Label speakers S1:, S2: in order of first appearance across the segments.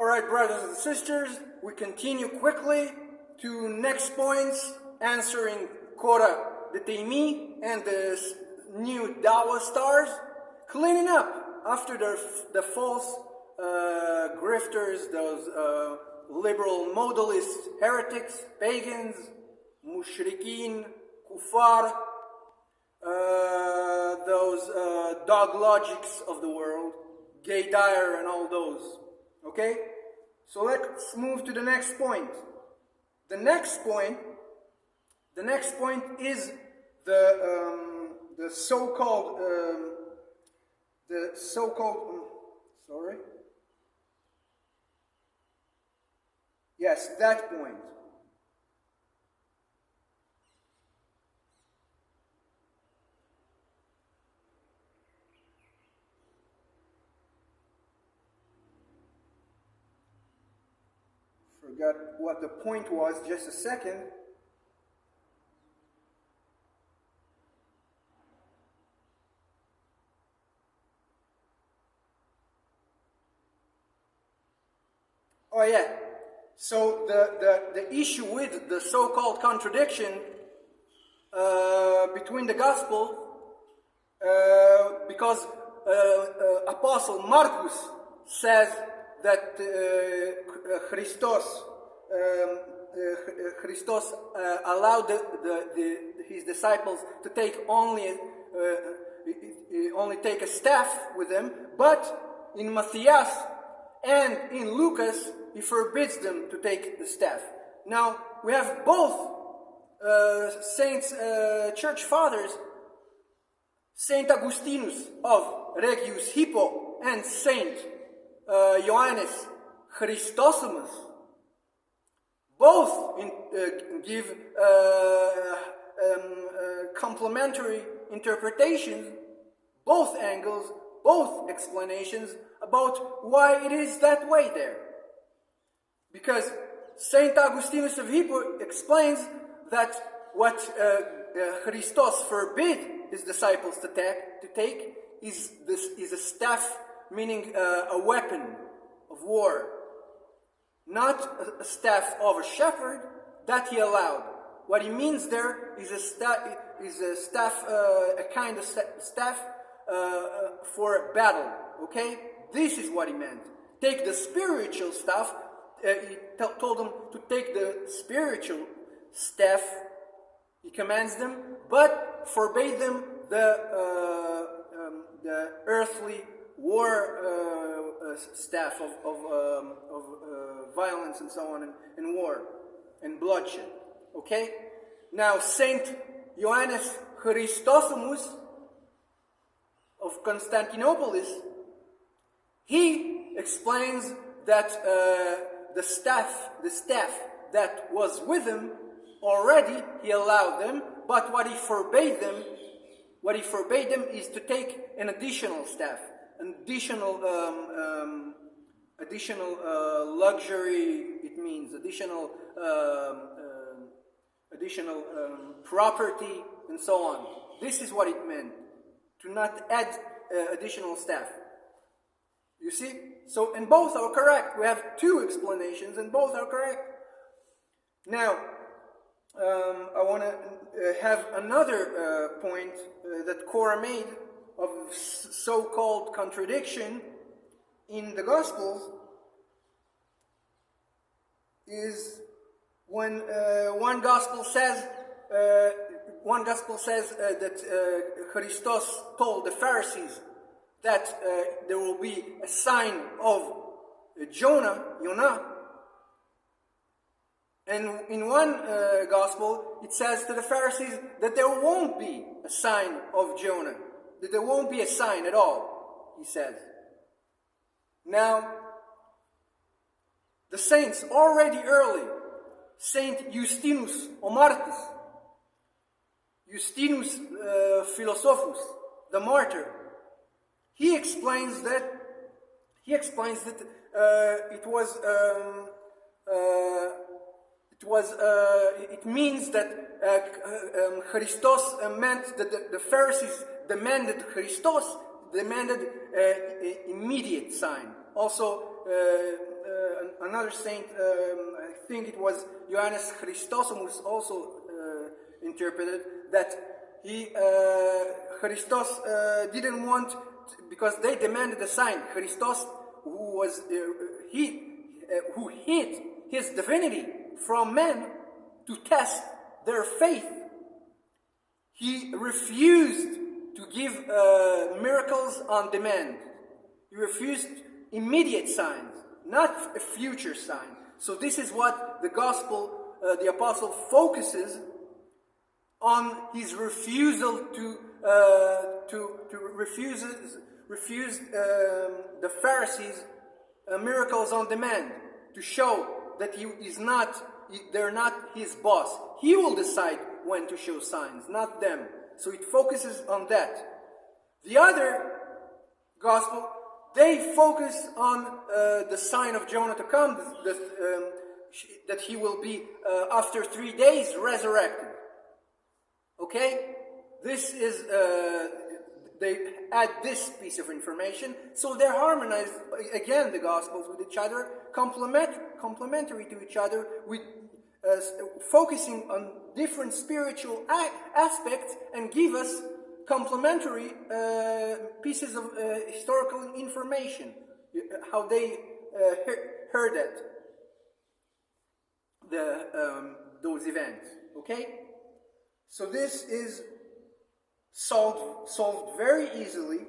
S1: Alright, brothers and sisters, we continue quickly to next points, answering Korra the Taimi and the new Dawa stars, cleaning up after the false grifters, those liberal modalists, heretics, pagans, mushrikeen, kuffar, those dog logics of the world, gay Dyer and all those. Okay? So let's move to the next point. The next point is the so-called yes, that point. Forgot what the point was, just a second. Oh yeah, so the issue with the so-called contradiction between the gospel, because Apostle Marcus says that Christos allowed his disciples to take only take a staff with them, but in Matthias and in Lucas he forbids them to take the staff. Now we have both saints, church fathers, Saint Augustinus of Regius Hippo and Saint Johannes Chrysostomos, both give complementary interpretations, both angles, both explanations about why it is that way there. Because Saint Augustinus of Hippo explains that what Christos forbid his disciples to take is a staff, meaning a weapon of war, not a staff of a shepherd that he allowed. What he means there is a staff, a kind of staff for battle. Okay, this is what he meant. Take the spiritual stuff. He told them to take the spiritual staff. He commands them, but forbade them the earthly war staff of violence and so on, and war and bloodshed. Okay? Now Saint Johannes Chrysostomos of Constantinople, he explains that the staff that was with him already, he allowed them, but what he forbade them is to take an additional staff, an additional luxury. It means additional property and so on. This is what it meant, to not add additional staff. You see? So, and both are correct. We have two explanations, and both are correct. Now, I want to have another point that Korra made of so-called contradiction in the Gospels, is when one Gospel says that Christos told the Pharisees that there will be a sign of Jonah, and in one Gospel it says to the Pharisees that there won't be a sign of Jonah, that there won't be a sign at all, he says. Now, the saints already early, Saint Justinus Omartus, Justinus Philosophus, the martyr, he explains that it means that Christos meant that the Pharisees demanded immediate sign. Also, another saint, I think it was Johannes Chrysostom, also interpreted that Christos didn't want, because they demanded a sign. Christos, who hid his divinity from men to test their faith, he refused to give miracles on demand. He refused immediate signs, not a future sign. So this is what the gospel, the apostle focuses on, his refusal to refuse the Pharisees miracles on demand, to show that they're not his boss. He will decide when to show signs, not them. So it focuses on that. The other gospel, they focus on the sign of Jonah to come, that he will be after 3 days resurrected. Okay? This is, they add this piece of information, so they're harmonized, again, the Gospels with each other, complementary to each other, with focusing on different spiritual aspects, and give us complementary pieces of historical information, how they heard it, those events. Okay? So this is solved very easily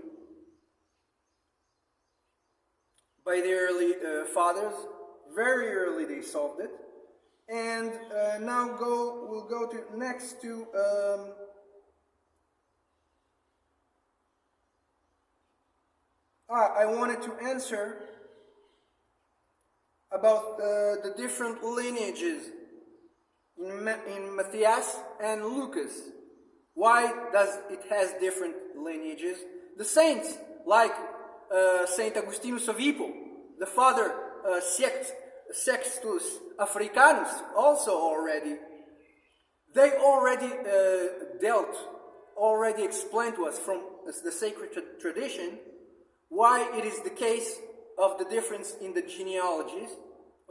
S1: by the early fathers. Very early they solved it. And now we'll go to next to I wanted to answer about the different lineages in Matthias and Lucas. Why does it has different lineages? The saints, like Saint Agustinus of Hippo, the father Sextus Africanus, they already explained to us from the sacred tradition why it is the case of the difference in the genealogies.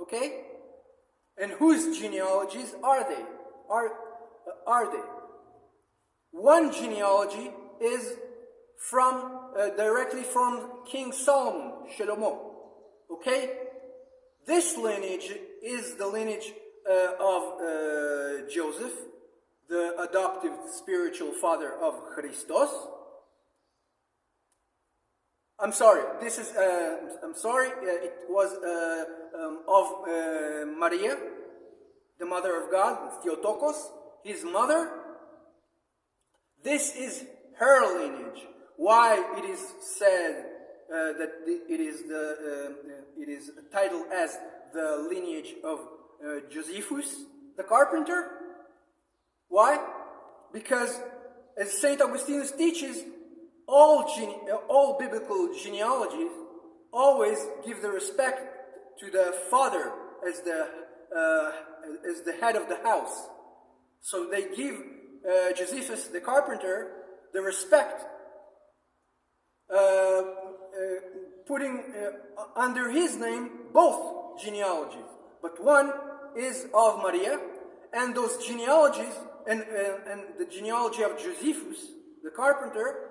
S1: Okay? And whose genealogies are they? Are they? One genealogy is directly from King Solomon, Shlomo. Okay? This lineage is the lineage of Joseph, the adoptive spiritual father of Christos. I'm sorry, it was of Maria, the mother of God, Theotokos, his mother. This is her lineage. Why it is said that it is titled as the lineage of Josephus, the carpenter? Why? Because, as Saint Augustinus teaches, all biblical genealogies always give the respect to the father as the head of the house. So they give Josephus the carpenter the respect, putting under his name both genealogies. But one is of Maria, and those genealogies, and the genealogy of Josephus, the carpenter,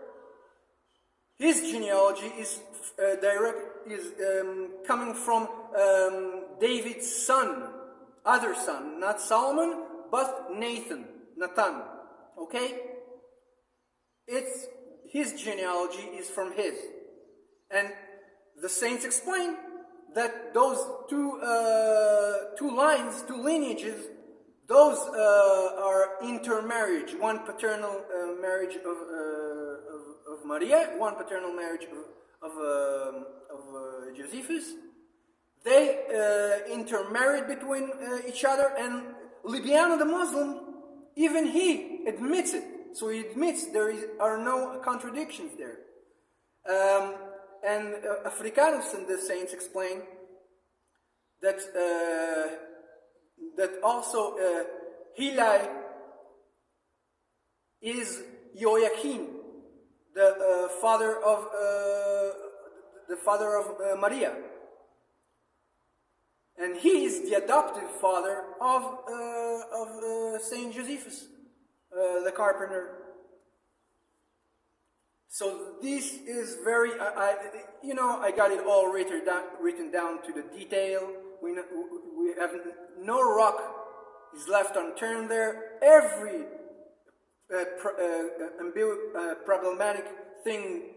S1: his genealogy is coming from David's son, other son, not Solomon, but Nathan. Okay? His genealogy is from his. And the saints explain that those two lineages, those are intermarriage. One paternal marriage of Maria, one paternal marriage of Josephus. They intermarried between each other, and Libiano the Muslim, even he admits it. So he admits there are no contradictions there. And Africanus and the saints explain that also Heli is Joachim, the father of Maria. he is the adoptive father of Saint Josephus, the carpenter. So this is very, I got it all written down to the detail. We have no rock is left unturned there. Every problematic thing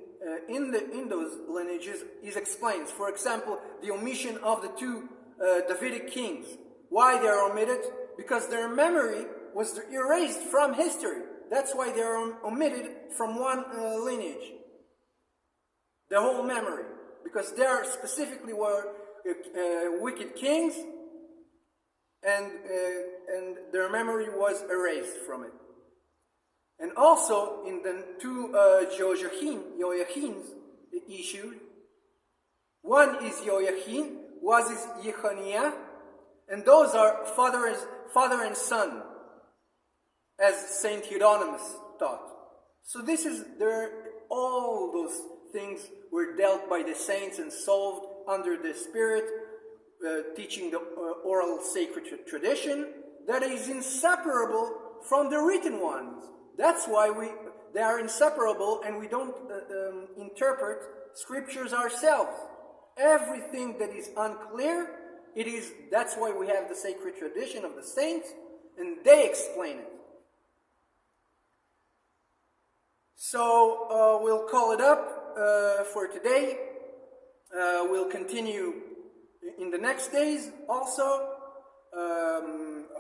S1: in those lineages is explained. For example, the omission of the two Davidic kings. Why they are omitted? Because their memory was erased from history. That's why they are omitted from one lineage. The whole memory. Because they specifically were wicked kings, and their memory was erased from it. And also in the two Joachim's issued, one is Joachim, one is Yechoniah, and those are father and son, as Saint Hieronymus taught. So all those things were dealt by the saints and solved under the Spirit, teaching the oral sacred tradition that is inseparable from the written ones. That's why they are inseparable, and we don't interpret scriptures ourselves. Everything that is unclear, that's why we have the sacred tradition of the saints, and they explain it. So we'll call it up for today. We'll continue in the next days also.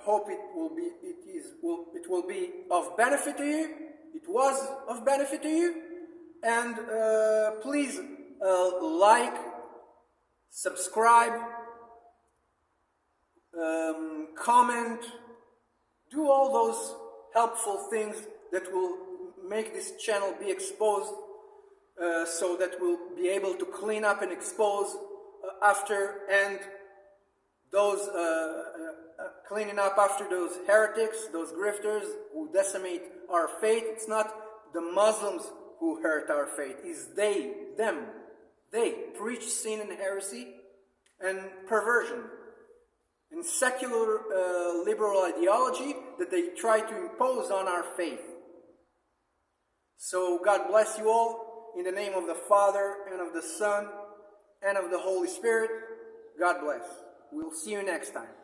S1: Hope it will be of benefit to you. It was of benefit to you. And please like, subscribe, comment, do all those helpful things that will make this channel be exposed, so that we'll be able to clean up and expose cleaning up after those heretics, those grifters who decimate our faith. It's not the Muslims who hurt our faith, it's them. They preach sin and heresy and perversion and secular liberal ideology that they try to impose on our faith. So God bless you all, in the name of the Father and of the Son and of the Holy Spirit. God bless. We'll see you next time.